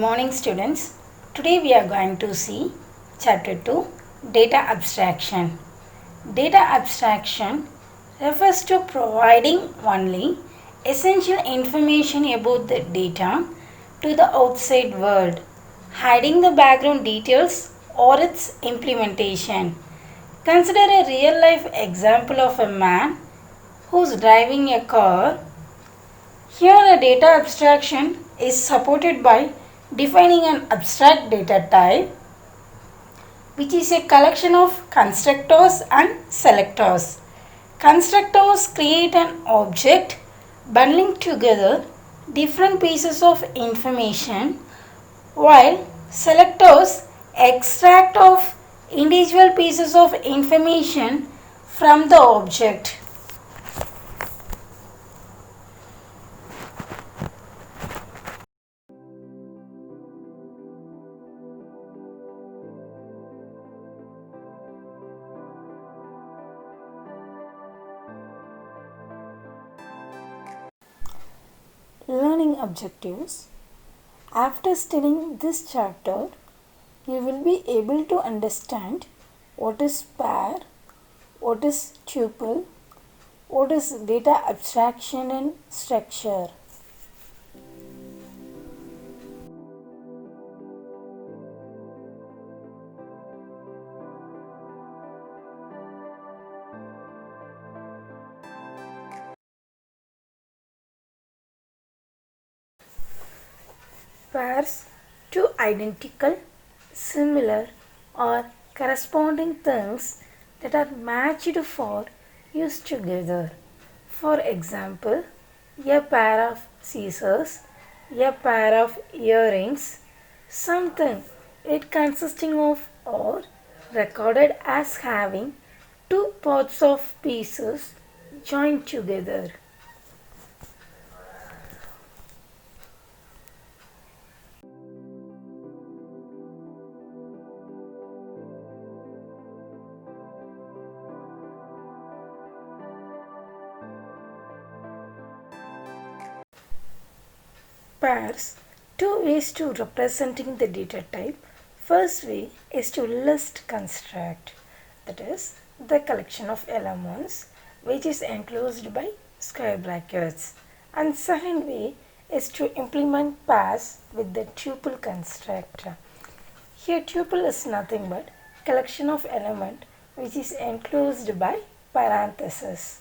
morning students. Today we are going to see chapter 2 data abstraction. Data abstraction refers to providing only essential information about the data to the outside world, hiding the background details or its implementation. Consider a real life example of a man who's driving a car. Here the data abstraction is supported by defining an abstract data type, which is a collection of constructors and selectors. Constructors create an object bundling together different pieces of information, while selectors extract of individual pieces of information from the object. Learning objectives. After studying this chapter, you will be able to understand what is pair, what is tuple, what is data abstraction and structure. Pairs, two identical, similar or corresponding things that are matched for use together. For example, a pair of scissors, a pair of earrings, something it consisting of or recorded as having two parts of pieces joined together. Pairs, two ways to representing the data type. First way is to list construct, that is the collection of elements which is enclosed by square brackets, and second way is to implement pairs with the tuple construct. Here tuple is nothing but collection of element which is enclosed by parentheses.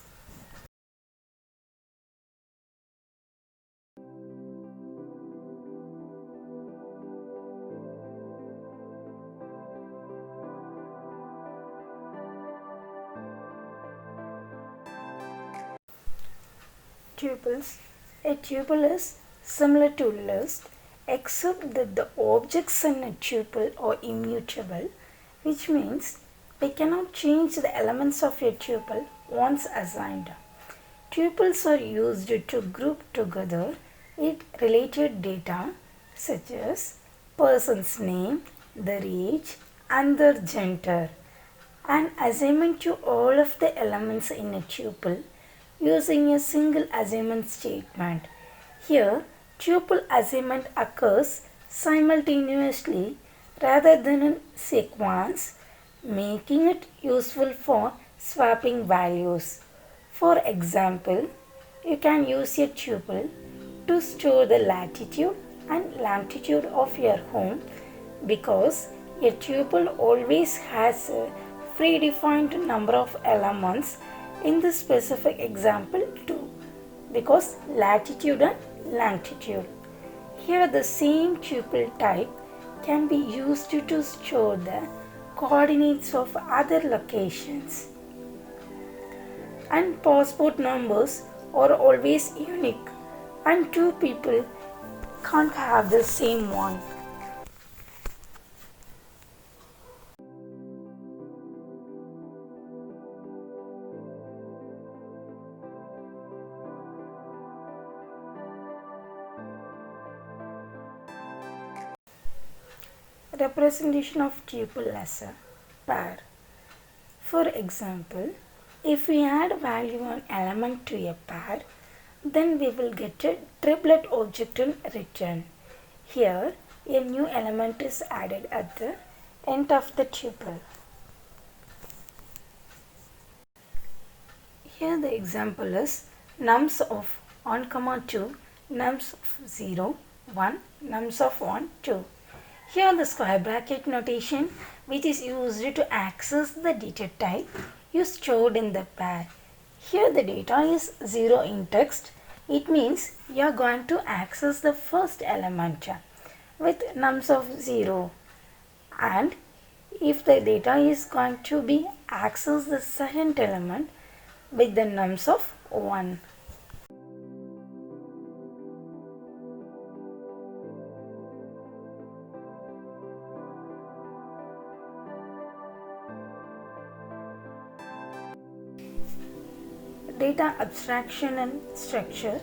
Tuples. A tuple is similar to list except that the objects in a tuple are immutable, which means we cannot change the elements of a tuple once assigned. Tuples are used to group together with related data such as person's name, their age and their gender. An assignment to all of the elements in a tuple using a single assignment statement. Here, tuple assignment occurs simultaneously rather than in sequence, making it useful for swapping values. For example, you can use a tuple to store the latitude and longitude of your home because a tuple always has a predefined number of elements. In this specific example 2, because latitude and longitude. Here the same tuple type can be used to store the coordinates of other locations. And passport numbers are always unique and two people can't have the same one. Representation of tuple as a pair. For example, if we add value and element to a pair, then we will get a triplet object in return. Here a new element is added at the end of the tuple. Here the example is nums of 1, 2, nums of 0, 1, nums of 1, 2. Here the square bracket notation, which is used to access the data type, is stored in the pair. Here the data is 0 in text. It means you are going to access the first element with nums of 0, and if the data is going to be access the second element with the nums of 1. Data abstraction and structure.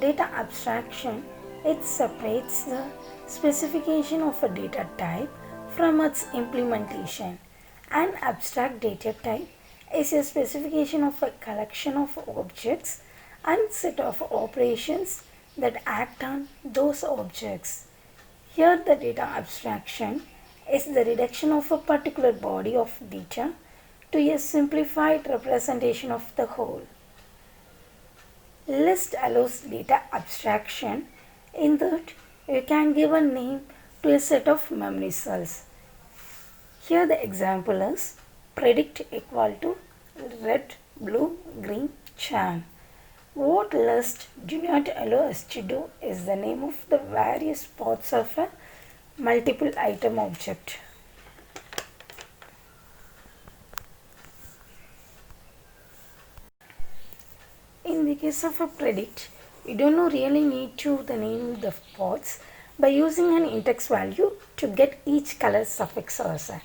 Data abstraction, it separates the specification of a data type from its implementation. An abstract data type is a specification of a collection of objects and set of operations that act on those objects. Here the data abstraction is the reduction of a particular body of data to a simplified representation of the whole. List allows data abstraction in that you can give a name to a set of memory cells. Here the example is predict equal to red, blue, green, chan. What list do not allow us to do is the name of the various parts of a multiple item object. In the case of a predict, you don't really need to name the parts by using an index value to get each color suffix also.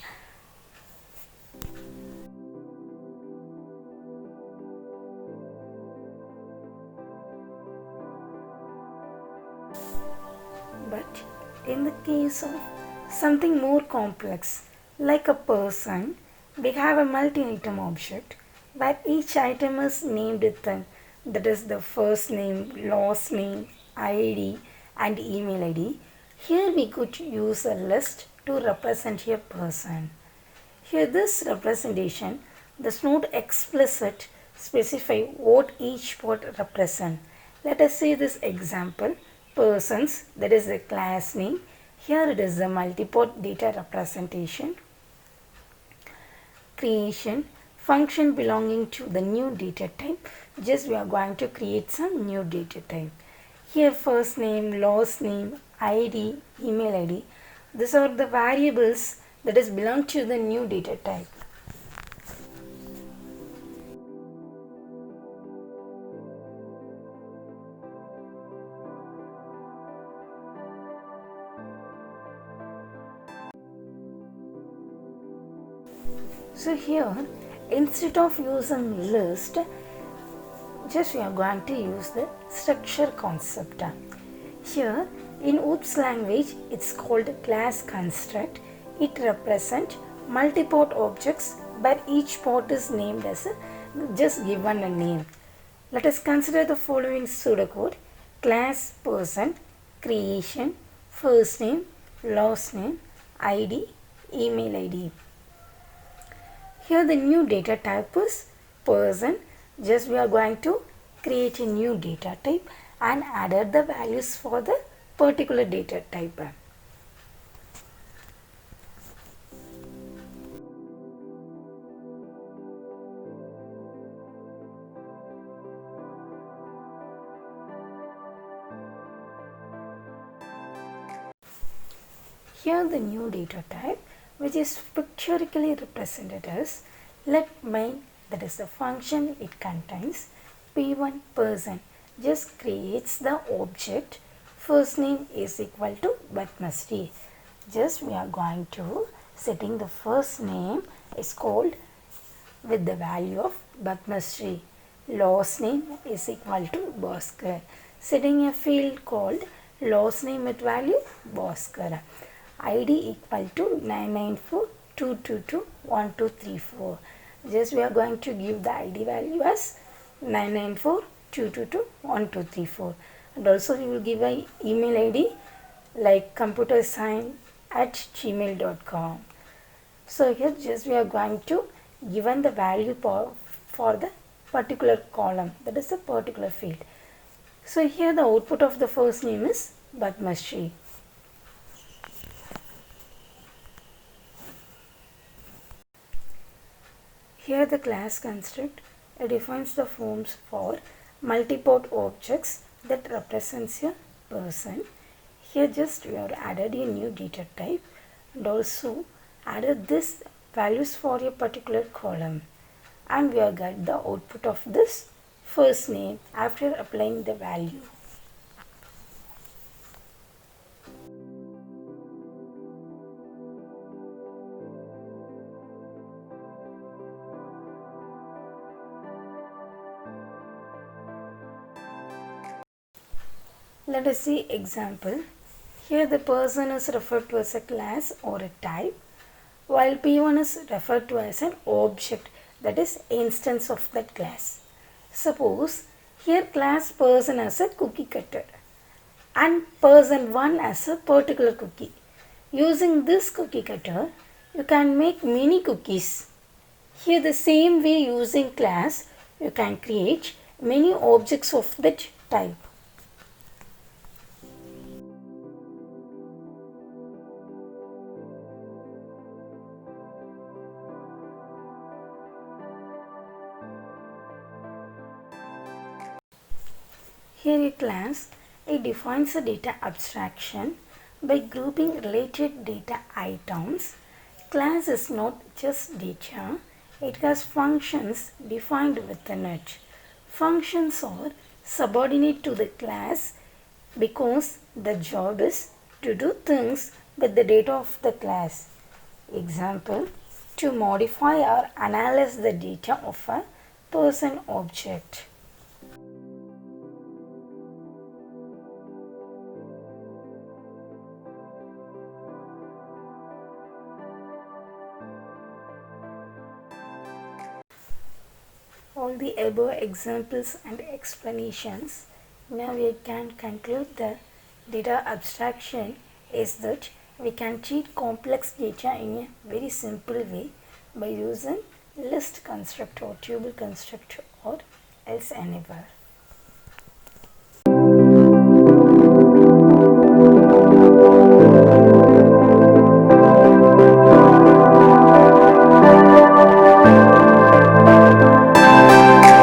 But in the case of something more complex like a person, we have a multi-item object where each item is named with that is the first name, last name, ID and email ID. Here we could use a list to represent a person. Here this representation does not explicit specify what each part represent. Let us say this example, persons, that is the class name. Here it is the multi-part data representation. Creation, function belonging to the new data type. Just we are going to create some new data type. Here first name, last name, ID, email ID. These are the variables that is belong to the new data type. So here, instead of using list, just we are going to use the structure concept. Here in OOPS language, it's called class construct. It represents multi-part objects where each part is named as just given a name. Let us consider the following pseudocode: class person, creation, first name, last name, ID, email ID. Here the new data type is person. Just we are going to create a new data type and added the values for the particular data type. Here the new data type, which is pictorially represented as let main, that is the function it contains, p1 person, just creates the object first name is equal to Batmasti. Just we are going to setting the first name is called with the value of Batmasti. Last name is equal to Bhaskar. Setting a field called last name with value Bhaskar. ID equal to 99422212234. Just we are going to give the ID value as 99422212234, and also we will give a email ID like computersign@gmail.com. So here just we are going to given the value for the particular column, that is a particular field. So here the output of the first name is Padmashree. Here the class construct defines the forms for multiport objects that represents a person. Here just we have added a new data type and also added this values for a particular column, and we have got the output of this first name after applying the value. Let us see example. Here the person is referred to as a class or a type, while P1 is referred to as an object, that is instance of that class. Suppose here class person as a cookie cutter and person 1 as a particular cookie. Using this cookie cutter, you can make many cookies. Here the same way using class, you can create many objects of that type. Here a class, it defines a data abstraction by grouping related data items. Class is not just data, it has functions defined within it. Functions are subordinate to the class because the job is to do things with the data of the class. Example, to modify or analyze the data of a person object. All the above examples and explanations, now we can conclude the data abstraction is that we can treat complex data in a very simple way by using list construct or tuple construct or else enable.